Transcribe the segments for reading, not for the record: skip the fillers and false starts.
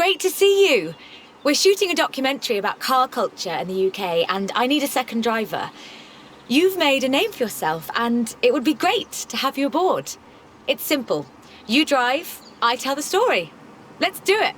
Great to see you. We're shooting a documentary about car culture in the UK, and I need a second driver. You've made a name for yourself, and it would be great to have you aboard. It's simple. You drive, I tell the story. Let's do it.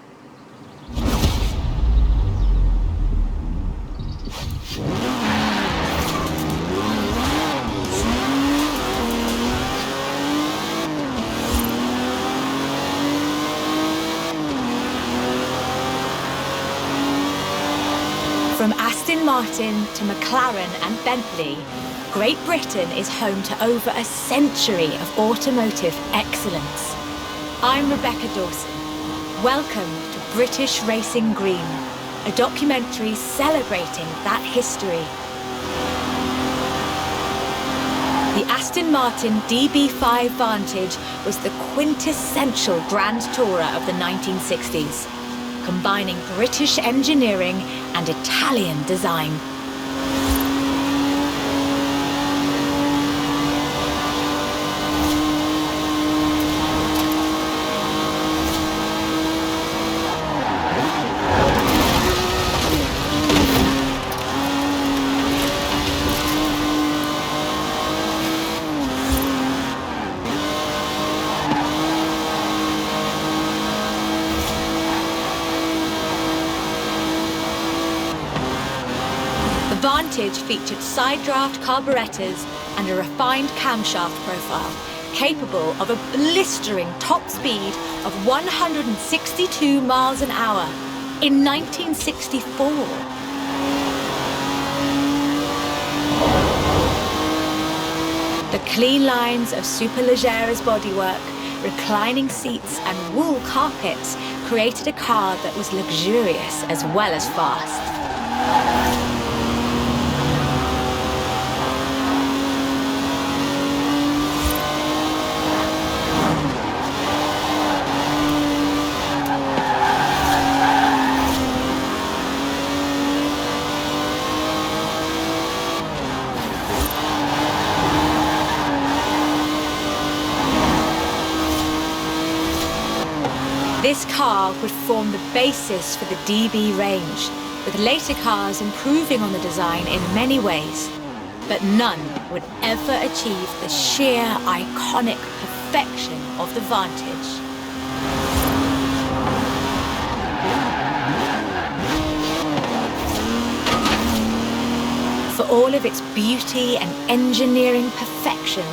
From Aston Martin to McLaren and Bentley, Great Britain is home to over a century of automotive excellence. I'm Rebecca Dawson. Welcome to British Racing Green, a documentary celebrating that history. The Aston Martin DB5 Vantage was the quintessential Grand Tourer of the 1960s, combining British engineering and Italian design. The Vantage featured side-draft carburettors and a refined camshaft profile, capable of a blistering top speed of 162 miles an hour in 1964. The clean lines of Superleggera's bodywork, reclining seats and wool carpets created a car that was luxurious as well as fast. This car would form the basis for the DB range, with later cars improving on the design in many ways. But none would ever achieve the sheer, iconic perfection of the Vantage. For all of its beauty and engineering perfection,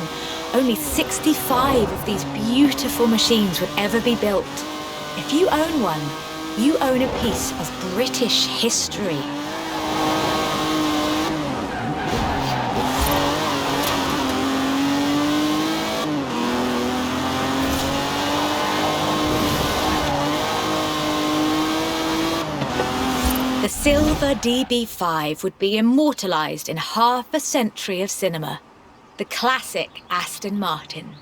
only 65 of these beautiful machines would ever be built. If you own one, you own a piece of British history. The silver DB5 would be immortalised in half a century of cinema. The classic Aston Martin.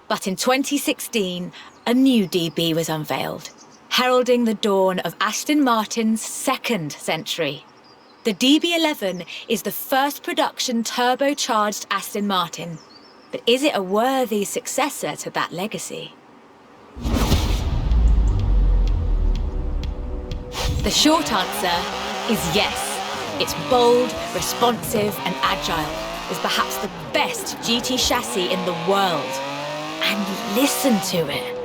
But in 2016, a new DB was unveiled, heralding the dawn of Aston Martin's second century. The DB11 is the first production turbocharged Aston Martin, but is it a worthy successor to that legacy? The short answer is yes. It's bold, responsive, and agile. It's perhaps the best GT chassis in the world. And listen to it.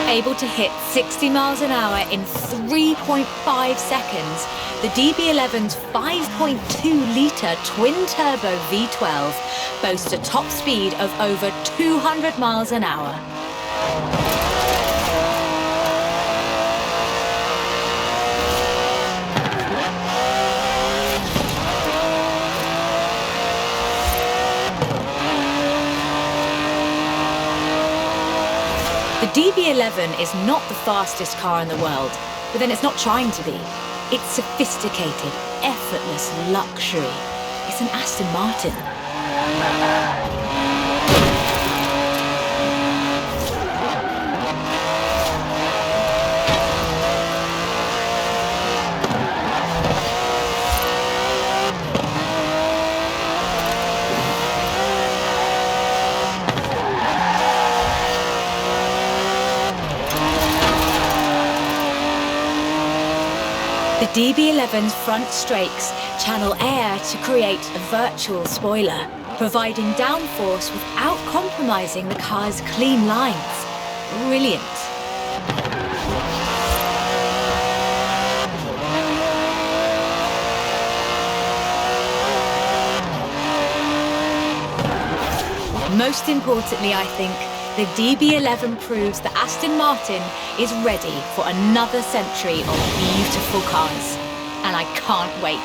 Able to hit 60 miles an hour in 3.5 seconds, the DB11's 5.2-litre twin-turbo V12 boasts a top speed of over 200 miles an hour. The DB11 is not the fastest car in the world, but then it's not trying to be. It's sophisticated, effortless luxury. It's an Aston Martin. The DB11's front strakes channel air to create a virtual spoiler, providing downforce without compromising the car's clean lines. Brilliant. Most importantly, I think, the DB11 proves that Aston Martin is ready for another century of beautiful cars. And I can't wait.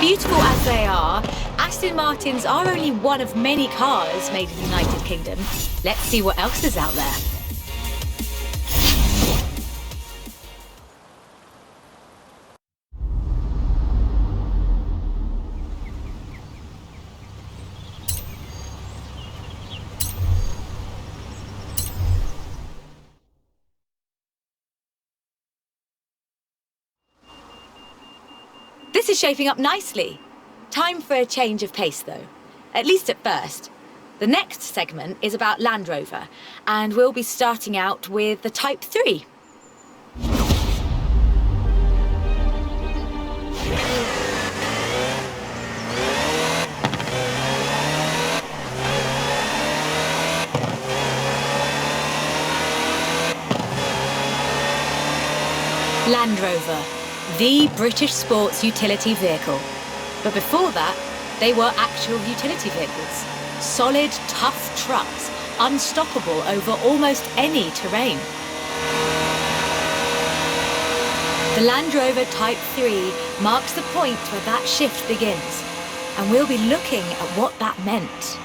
Beautiful as they are, Aston Martins are only one of many cars made in the United Kingdom. Let's see what else is out there. This is shaping up nicely. Time for a change of pace, though. At least at first. The next segment is about Land Rover, and we'll be starting out with the Type 3. Land Rover, the British sports utility vehicle. But before that, they were actual utility vehicles. Solid, tough trucks, unstoppable over almost any terrain. The Land Rover Type 3 marks the point where that shift begins, and we'll be looking at what that meant.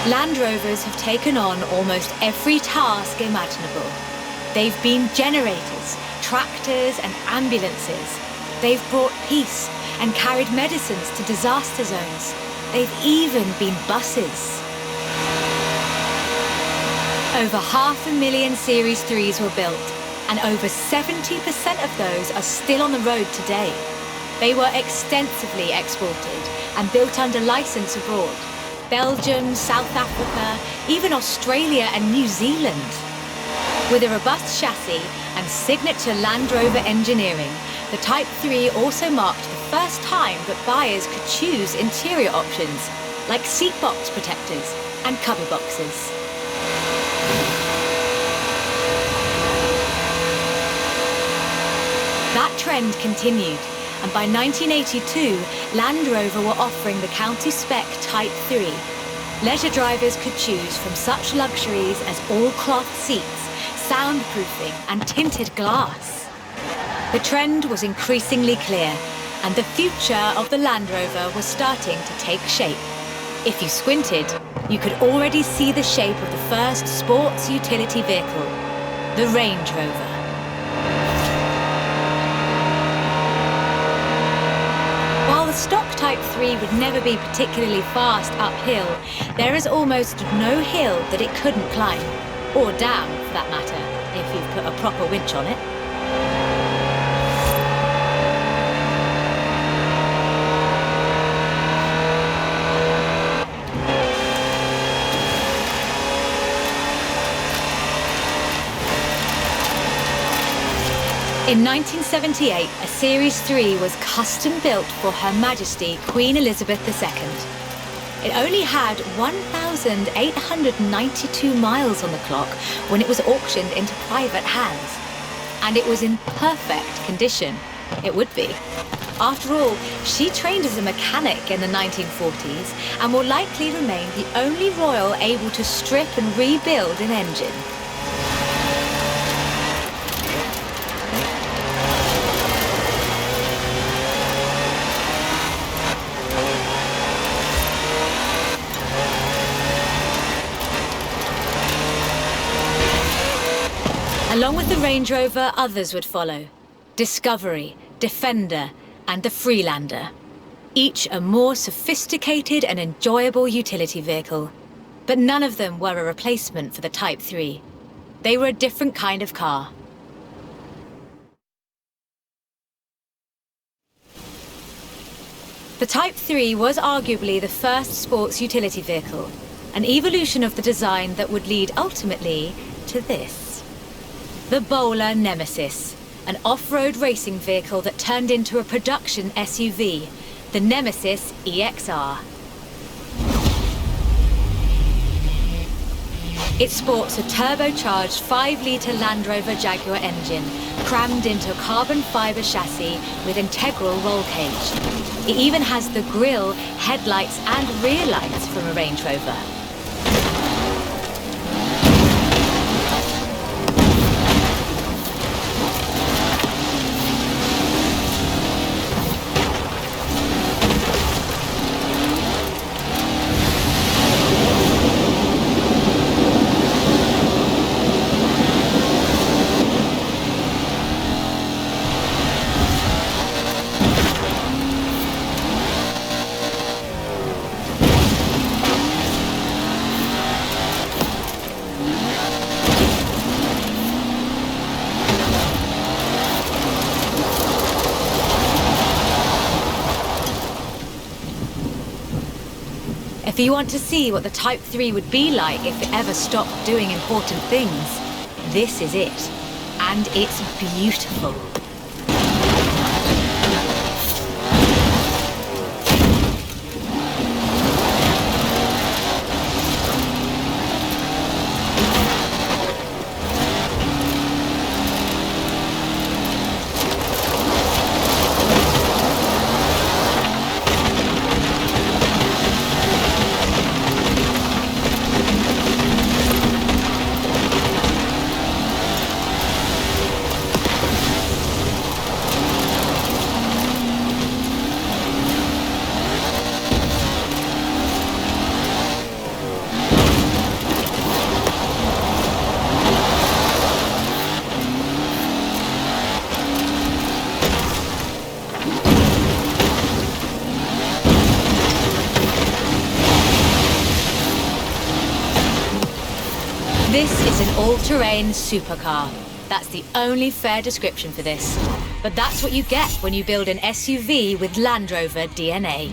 Land Rovers have taken on almost every task imaginable. They've been generators, tractors and ambulances. They've brought peace and carried medicines to disaster zones. They've even been buses. Over 500,000 Series 3s were built, and over 70% of those are still on the road today. They were extensively exported and built under license abroad. Belgium, South Africa, even Australia and New Zealand. With a robust chassis and signature Land Rover engineering, the Type 3 also marked the first time that buyers could choose interior options, like seat box protectors and cubby boxes. That trend continued, and by 1982, Land Rover were offering the county spec Type 3. Leisure drivers could choose from such luxuries as all-cloth seats, soundproofing and tinted glass. The trend was increasingly clear, and the future of the Land Rover was starting to take shape. If you squinted, you could already see the shape of the first sports utility vehicle, the Range Rover. The stock Type 3 would never be particularly fast uphill. There is almost no hill that it couldn't climb, or down for that matter, if you've put a proper winch on it. In 1978, a Series 3 was custom-built for Her Majesty Queen Elizabeth II. It only had 1,892 miles on the clock when it was auctioned into private hands. And it was in perfect condition. It would be. After all, she trained as a mechanic in the 1940s and will likely remain the only royal able to strip and rebuild an engine. Along with the Range Rover, others would follow. Discovery, Defender, and the Freelander. Each a more sophisticated and enjoyable utility vehicle. But none of them were a replacement for the Type 3. They were a different kind of car. The Type 3 was arguably the first sports utility vehicle, an evolution of the design that would lead ultimately to this. The Bowler Nemesis, an off-road racing vehicle that turned into a production SUV, the Nemesis EXR. It sports a turbocharged 5-litre Land Rover Jaguar engine, crammed into a carbon fibre chassis with integral roll cage. It even has the grille, headlights and rear lights from a Range Rover. If you want to see what the Type 3 would be like if it ever stopped doing important things, this is it. And it's beautiful. This is an all-terrain supercar. That's the only fair description for this. But that's what you get when you build an SUV with Land Rover DNA.